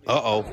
Uh-oh.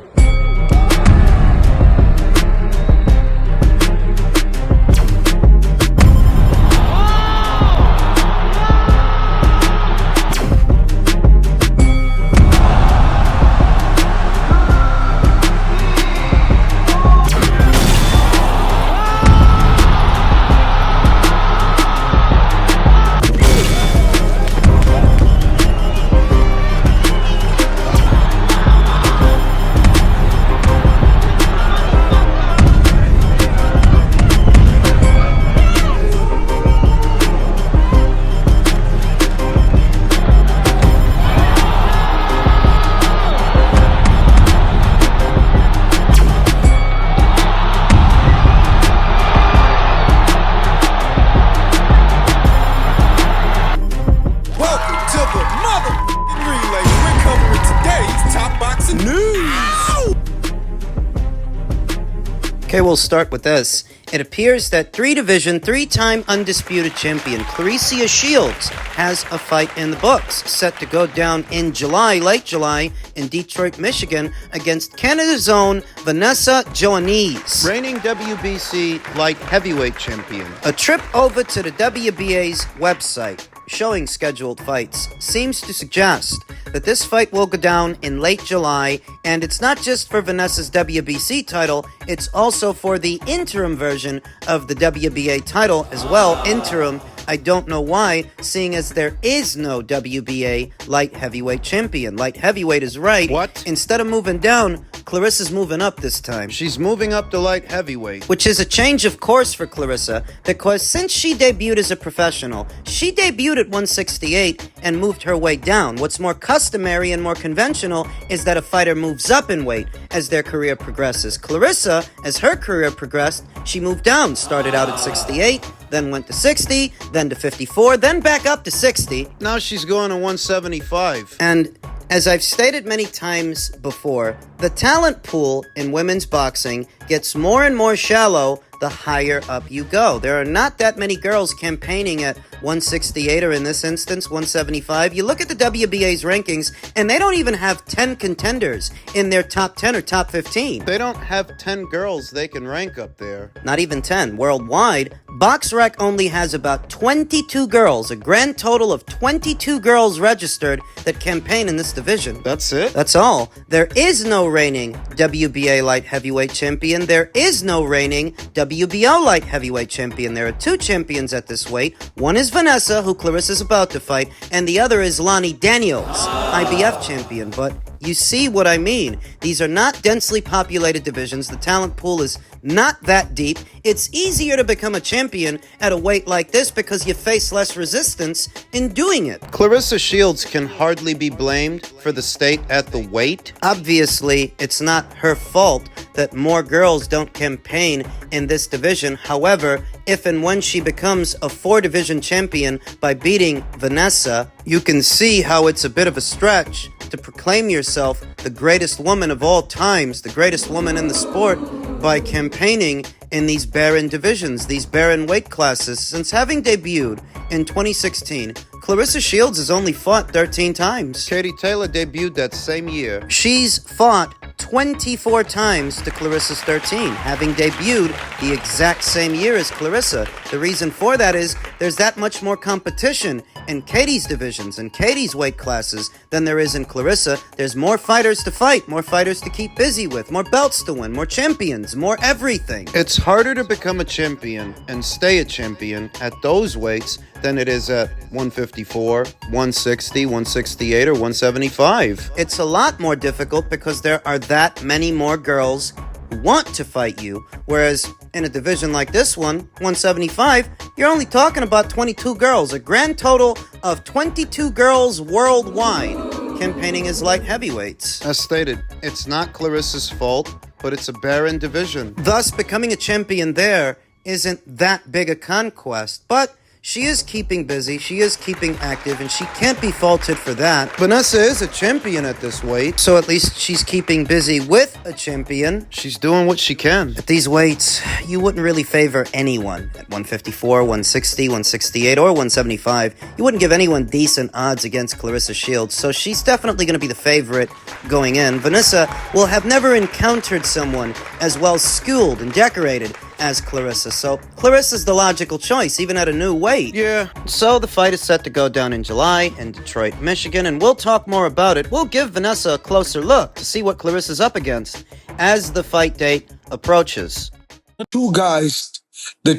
Okay, we'll start with this. It appears that three-division, three-time undisputed champion Garcia Shields has a fight in the books, set to go down in July, late July, in Detroit, Michigan, against Canada's own Vanessa Joanisse, reigning WBC light heavyweight champion. A trip over to the WBA's website showing scheduled fights seems to suggest that this fight will go down in late July, and it's not just for Vanessa's WBC title, it's also for the interim version of the WBA title as well. Interim, I don't know why, seeing as there is no WBA light heavyweight champion. Light heavyweight is right. What? Instead of moving down, Clarissa's moving up this time. She's moving up to light heavyweight. Which is a change of course for Clarissa, because since she debuted as a professional, she debuted at 168 and moved her way down. What's more customary and more conventional is that a fighter moves up in weight as their career progresses. Clarissa, as her career progressed, she moved down, started out at 68, then went to 60, then to 54, then back up to 60. Now she's going to 175. And as I've stated many times before, the talent pool in women's boxing gets more and more shallow the higher up you go. There are not that many girls campaigning at 168 or in this instance 175. You look at the WBA's rankings and they don't even have 10 contenders in their top 10 or top 15. They don't have 10 girls they can rank up there. Not even 10. Worldwide, BoxRec only has about 22 girls, a grand total of 22 girls registered that campaign in this division. That's it? That's all. There is no reigning WBA light heavyweight champion. There is no reigning WBO light heavyweight champion. There are two champions at this weight. One is Vanessa, who Clarissa's about to fight, and the other is Lonnie Daniels, IBF champion. But you see what I mean. These are not densely populated divisions. The talent pool is not that deep. It's easier to become a champion at a weight like this because you face less resistance in doing it. Clarissa Shields can hardly be blamed for the state at the weight. Obviously, it's not her fault that more girls don't campaign in this division. However, if and when she becomes a four-division champion by beating Vanessa, you can see how it's a bit of a stretch to proclaim yourself the greatest woman of all times, the greatest woman in the sport, by campaigning in these barren divisions, these barren weight classes. Since having debuted in 2016, Clarissa Shields has only fought 13 times. Katie Taylor debuted that same year. She's fought 24 times to Clarissa's 13, having debuted the exact same year as Clarissa. The reason for that is there's that much more competition in Katie's divisions and Katie's weight classes than there is in Clarissa. There's more fighters to fight, more fighters to keep busy with, more belts to win, more champions, more everything. It's harder to become a champion and stay a champion at those weights than it is at 154, 160, 168, or 175. It's a lot more difficult because there are that many more girls who want to fight you, whereas in a division like this one, 175, you're only talking about 22 girls, a grand total of 22 girls worldwide campaigning as light heavyweights. As stated, it's not Clarissa's fault, but it's a barren division. Thus, becoming a champion there isn't that big a conquest, but she is keeping busy, she is keeping active, and she can't be faulted for that. Vanessa is a champion at this weight. So at least she's keeping busy with a champion. She's doing what she can. At these weights, you wouldn't really favor anyone. At 154, 160, 168, or 175, you wouldn't give anyone decent odds against Claressa Shields, so she's definitely going to be the favorite going in. Vanessa will have never encountered someone as well schooled and decorated as Claressa, so Claressa's the logical choice, even at a new weight. Yeah. So the fight is set to go down in July in Detroit, Michigan, and we'll talk more about it. We'll give Vanessa a closer look to see what Claressa's up against as the fight date approaches. The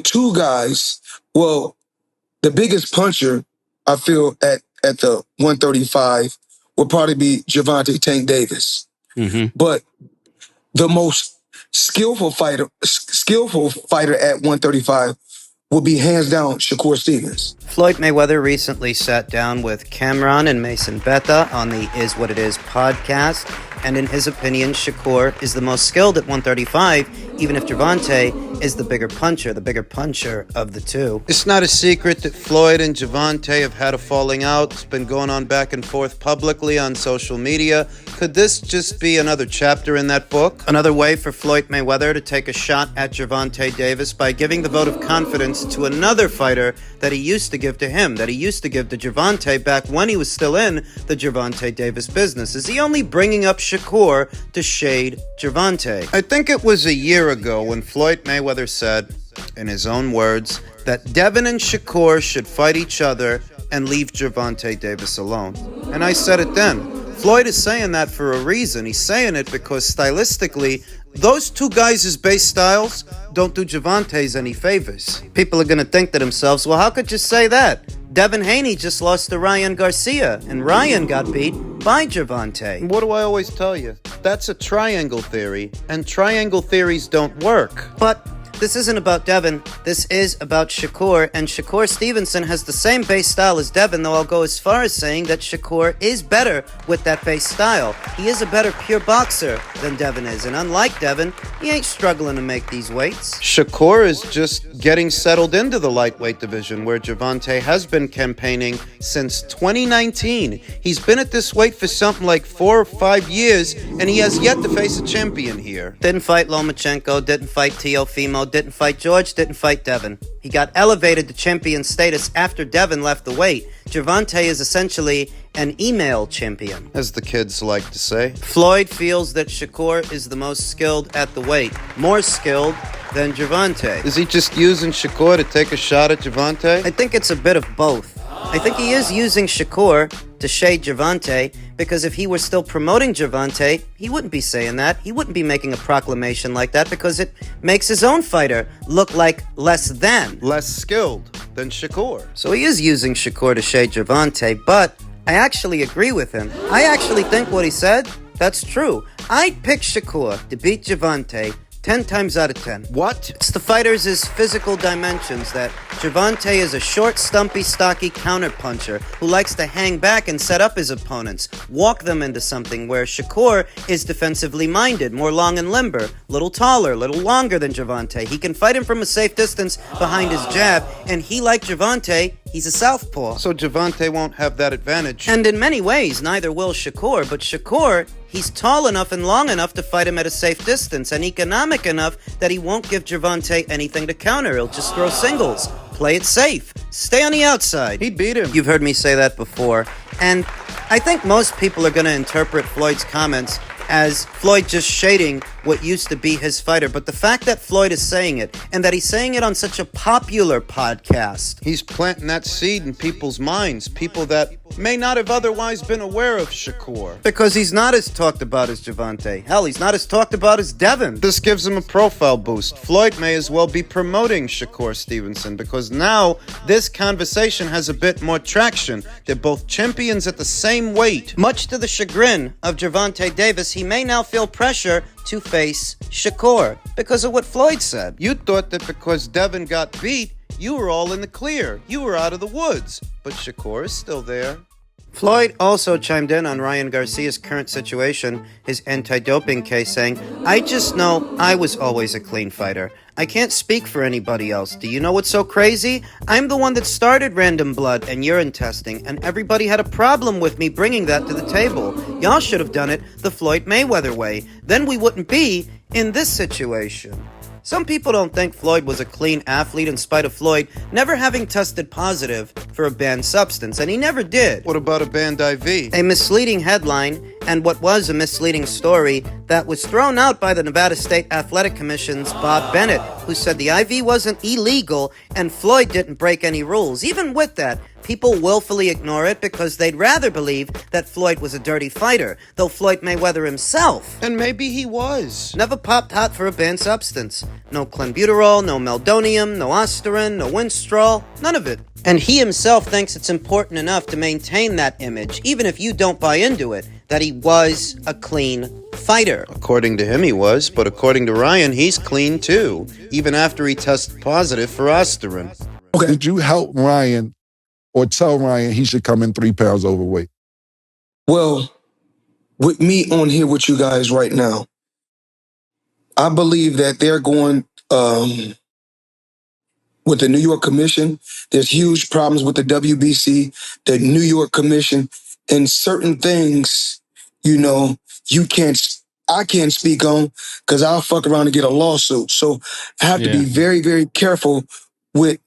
two guys, well, the biggest puncher, I feel, at the 135 will probably be Gervonta Tank Davis. But the most skillful fighter at 135 will be hands down Shakur Stevens. Floyd Mayweather recently sat down with Cameron and Mason Betha on the Is What It Is podcast, and in his opinion, Shakur is the most skilled at 135, even if Gervonta is the bigger puncher of the two. It's not a secret that Floyd and Gervonta have had a falling out. It's been going on back and forth publicly on social media. Could this just be another chapter in that book? Another way for Floyd Mayweather to take a shot at Gervonta Davis by giving the vote of confidence to another fighter that he used to give to him, that he used to give to Gervonta back when he was still in the Gervonta Davis business. Is he only bringing up Shakur to shade Gervonta? I think it was a year ago when Floyd Mayweather said, in his own words, that Devin and Shakur should fight each other and leave Gervonta Davis alone. And I said it then. Floyd is saying that for a reason. He's saying it because stylistically, those two guys' base styles don't do Gervonta's any favors. People are going to think to themselves, well, how could you say that? Devin Haney just lost to Ryan Garcia, and Ryan got beat by Gervonta. What do I always tell you? That's a triangle theory, and triangle theories don't work. But this isn't about Devin, this is about Shakur, and Shakur Stevenson has the same base style as Devin, though I'll go as far as saying that Shakur is better with that base style. He is a better pure boxer than Devin is, and unlike Devin, he ain't struggling to make these weights. Shakur is just getting settled into the lightweight division, where Gervonta has been campaigning since 2019. He's been at this weight for something like 4 or 5 years, and he has yet to face a champion here. Didn't fight Lomachenko, didn't fight Teofimo, didn't fight George, didn't fight Devin. He got elevated to champion status after Devin left the weight. Gervonta is essentially an email champion, as the kids like to say. Floyd feels that Shakur is the most skilled at the weight, more skilled than Gervonta. Is he just using Shakur to take a shot at Gervonta? I think it's a bit of both. I think he is using Shakur to shade Gervonta, because if he were still promoting Gervonta, he wouldn't be saying that. He wouldn't be making a proclamation like that, because it makes his own fighter look like less skilled than Shakur. So he is using Shakur to shade Gervonta, but I actually agree with him. I actually think what he said, that's true. I'd pick Shakur to beat Gervonta 10 times out of 10. What? It's the fighters' physical dimensions that Gervonta is a short, stumpy, stocky counterpuncher who likes to hang back and set up his opponents, walk them into something, where Shakur is defensively minded, more long and limber, little taller, little longer than Gervonta. He can fight him from a safe distance behind his jab, and he, like Gervonta, he's a southpaw. So Gervonta won't have that advantage. And in many ways, neither will Shakur, but Shakur, he's tall enough and long enough to fight him at a safe distance, and economic enough that he won't give Gervonta anything to counter. He'll just throw singles. Play it safe. Stay on the outside. He'd beat him. You've heard me say that before. And I think most people are going to interpret Floyd's comments as Floyd just shading what used to be his fighter. But the fact that Floyd is saying it, and that he's saying it on such a popular podcast, he's planting that seed in people's minds, people that may not have otherwise been aware of Shakur. Because he's not as talked about as Gervonta. Hell, he's not as talked about as Devin. This gives him a profile boost. Floyd may as well be promoting Shakur Stevenson, because now this conversation has a bit more traction. They're both champions at the same weight. Much to the chagrin of Gervonta Davis, he may now feel pressure to face Shakur because of what Floyd said. You thought that because Devin got beat, you were all in the clear. You were out of the woods. But Shakur is still there. Floyd also chimed in on Ryan Garcia's current situation, his anti-doping case, saying, "I just know I was always a clean fighter. I can't speak for anybody else. Do you know what's so crazy? I'm the one that started random blood and urine testing, and everybody had a problem with me bringing that to the table. Y'all should have done it the Floyd Mayweather way. Then we wouldn't be in this situation. Some people don't think Floyd was a clean athlete in spite of Floyd never having tested positive for a banned substance, and he never did. What about a banned IV? A misleading headline, and what was a misleading story, that was thrown out by the Nevada State Athletic Commission's Bob Bennett, who said the IV wasn't illegal and Floyd didn't break any rules. Even with that, people willfully ignore it because they'd rather believe that Floyd was a dirty fighter, though Floyd Mayweather himself And maybe he was. never popped hot for a banned substance. No clenbuterol, no meldonium, no Osterin, no Winstrol, none of it. And he himself thinks it's important enough to maintain that image, even if you don't buy into it, that he was a clean fighter. According to him, he was, but according to Ryan, he's clean too, even after he tested positive for Osterin. Okay. Did you help Ryan or tell Ryan he should come in 3 pounds overweight? Well, with me on here with you guys right now, I believe that they're going with the New York Commission. There's huge problems with the WBC, the New York Commission, and certain things, you know, I can't speak on because I'll fuck around and get a lawsuit. So I have to be very, very careful with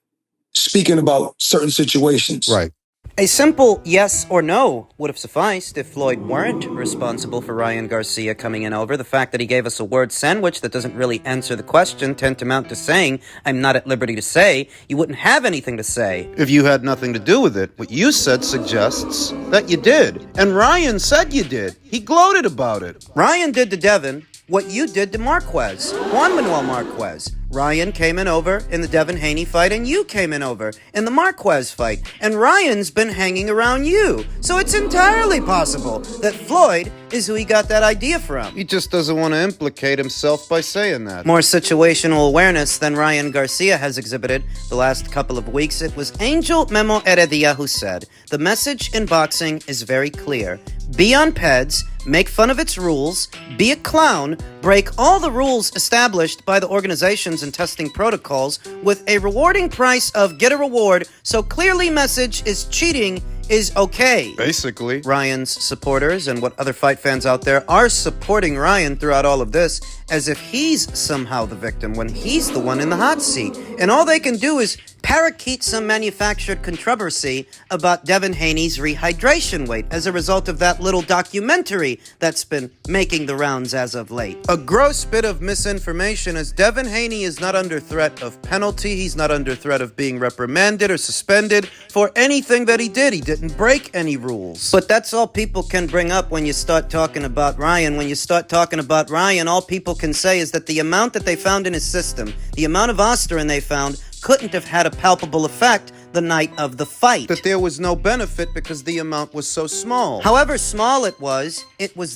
speaking about certain situations. Right. A simple yes or no would have sufficed if Floyd weren't responsible for Ryan Garcia coming in over. The fact that he gave us a word sandwich that doesn't really answer the question tantamount to saying, I'm not at liberty to say, you wouldn't have anything to say. If you had nothing to do with it, what you said suggests that you did. And Ryan said you did. He gloated about it. Ryan did to Devin what you did to Marquez, Juan Manuel Marquez. Ryan came in over in the Devin Haney fight, and you came in over in the Marquez fight. And Ryan's been hanging around you. So it's entirely possible that Floyd is who he got that idea from. He just doesn't want to implicate himself by saying that. More situational awareness than Ryan Garcia has exhibited the last couple of weeks. It was Angel Memo Heredia who said, the message in boxing is very clear. Be on PEDS, make fun of its rules, be a clown, break all the rules established by the organizations and testing protocols with a rewarding price of get a reward, so clearly message is cheating is okay. Basically. Ryan's supporters and what other fight fans out there are supporting Ryan throughout all of this as if he's somehow the victim when he's the one in the hot seat. And all they can do is parakeet some manufactured controversy about Devin Haney's rehydration weight as a result of that little documentary that's been making the rounds as of late. A gross bit of misinformation, as Devin Haney is not under threat of penalty. He's not under threat of being reprimanded or suspended for anything that he did. He didn't break any rules. But that's all people can bring up when you start talking about Ryan. When you start talking about Ryan, all people can say is that the amount that they found in his system, the amount of Osterin they found, couldn't have had a palpable effect the night of the fight. That there was no benefit because the amount was so small. However small it was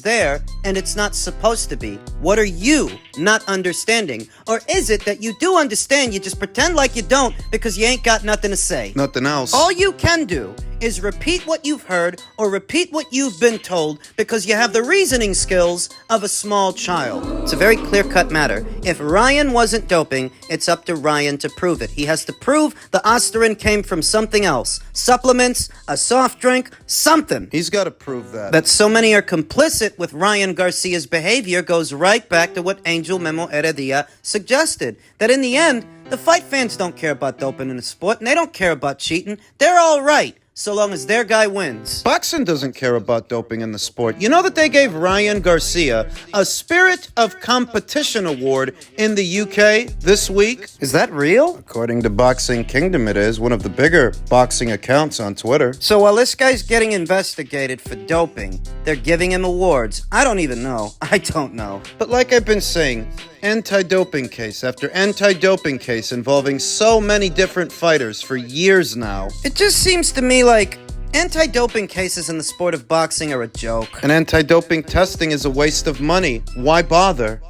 there, and it's not supposed to be. What are you not understanding? Or is it that you do understand, you just pretend like you don't because you ain't got nothing to say? Nothing else. All you can do is repeat what you've heard or repeat what you've been told because you have the reasoning skills of a small child. It's a very clear-cut matter. If Ryan wasn't doping, it's up to Ryan to prove it. He has to prove the Osterin came from something else. Supplements, a soft drink, something. He's got to prove that. That so many are complicit with Ryan Garcia's behavior goes right back to what Angel Memo Heredia suggested. That in the end, the fight fans don't care about doping in the sport, and they don't care about cheating. They're all right, so long as their guy wins. Boxing doesn't care about doping in the sport. You know that they gave Ryan Garcia a Spirit of Competition award in the UK this week? Is that real? According to Boxing Kingdom, it is one of the bigger boxing accounts on Twitter. So while this guy's getting investigated for doping, they're giving him awards. I don't even know. I don't know. But like I've been saying, anti-doping case after anti-doping case involving so many different fighters for years now. It just seems to me like anti-doping cases in the sport of boxing are a joke. And anti-doping testing is a waste of money. Why bother?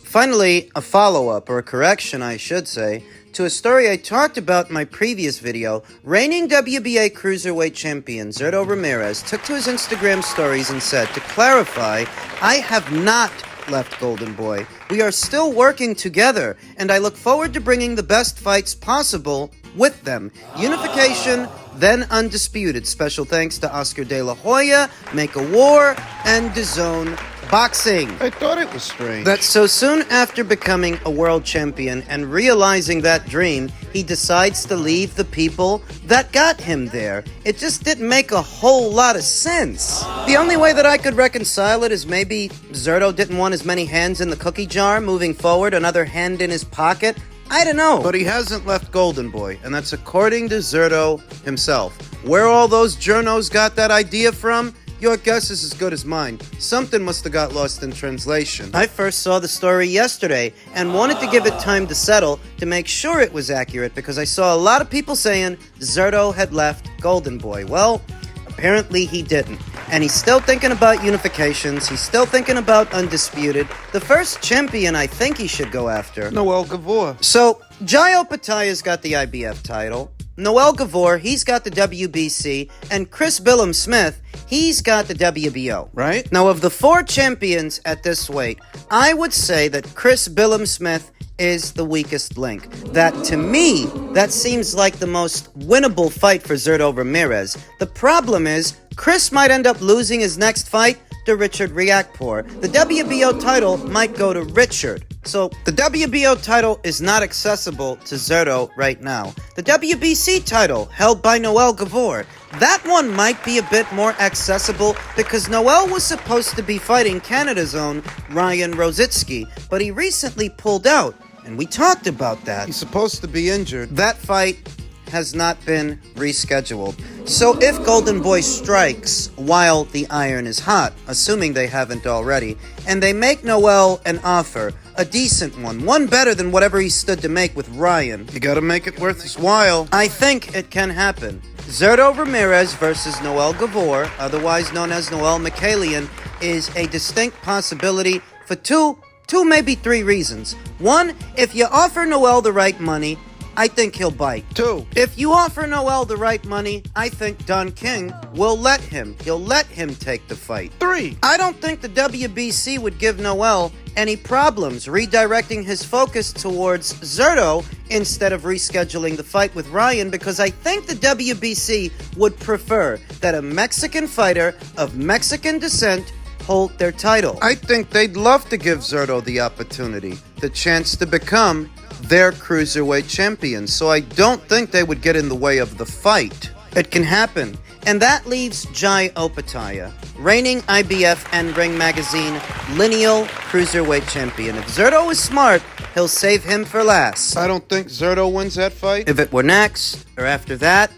Finally, a follow-up, or a correction I should say, to a story I talked about in my previous video. Reigning WBA Cruiserweight Champion Zurdo Ramirez took to his Instagram stories and said, to clarify, I have not left Golden Boy. We are still working together, and I look forward to bringing the best fights possible with them. Unification, then undisputed. Special thanks to Oscar De La Hoya, Make a War, and DAZN Boxing. I thought it was strange. That so soon after becoming a world champion and realizing that dream, he decides to leave the people that got him there. It just didn't make a whole lot of sense. The only way that I could reconcile it is maybe Zurdo didn't want as many hands in the cookie jar moving forward, another hand in his pocket. I don't know. But he hasn't left Golden Boy, and that's according to Zurdo himself. Where all those journos got that idea from? Your guess is as good as mine. Something must have got lost in translation. I first saw the story yesterday and wanted to give it time to settle to make sure it was accurate because I saw a lot of people saying Zurdo had left Golden Boy. Well, apparently he didn't. And he's still thinking about unifications. He's still thinking about undisputed. The first champion I think he should go after. Noel Gavor. So, Jai Opetaya's got the IBF title. Noel Gavor, he's got the WBC, and Chris Billum-Smith, he's got the WBO. Right? Now, of the four champions at this weight, I would say that Chris Billum-Smith is the weakest link. That, to me, that seems like the most winnable fight for Zurdo Ramirez. The problem is, Chris might end up losing his next fight to Richard Riakporhe. The WBO title might go to Richard. So, the WBO title is not accessible to Zurdo right now. The WBC title, held by Noel Gavor, that one might be a bit more accessible because Noel was supposed to be fighting Canada's own Ryan Rositsky, but he recently pulled out, and we talked about that. He's supposed to be injured. That fight has not been rescheduled. So if Golden Boy strikes while the iron is hot, assuming they haven't already, and they make Noel an offer, a decent one better than whatever he stood to make with Ryan, You gotta make it worth his while. I think it can happen. Zurdo Ramirez versus Noel Gavor, otherwise known as Noel Mikhailian, is a distinct possibility for two, maybe three reasons. One, if you offer Noel the right money, I think he'll bite. 2, If you offer Noel the right money, I think Don King will let him. He'll let him take the fight. 3. I don't think the WBC would give Noel any problems redirecting his focus towards Zurdo instead of rescheduling the fight with Ryan because I think the WBC would prefer that a Mexican fighter of Mexican descent hold their title. I think they'd love to give Zurdo the opportunity, the chance to become their cruiserweight champion, so I don't think they would get in the way of the fight. It can happen. And that leaves Jai Opetaya, reigning IBF and Ring Magazine lineal cruiserweight champion. If Zurdo is smart, he'll save him for last. I don't think Zurdo wins that fight. If it were next, or after that,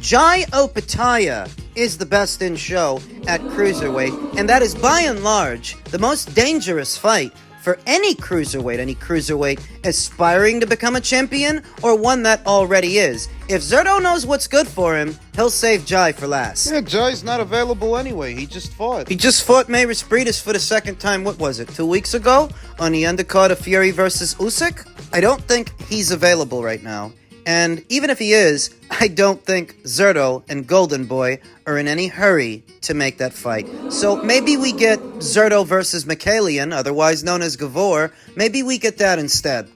Jai Opetaya is the best in show at cruiserweight, and that is by and large the most dangerous fight for any cruiserweight aspiring to become a champion or one that already is. If Zurdo knows what's good for him, he'll save Jai for last. Yeah, Jai's not available anyway. He just fought. He just fought Mayweather for the second time, 2 weeks ago? On the undercard of Fury versus Usyk? I don't think he's available right now. And even if he is, I don't think Zurdo and Golden Boy are in any hurry to make that fight. So maybe we get Zurdo versus Mikhailian, otherwise known as Gavor. Maybe we get that instead.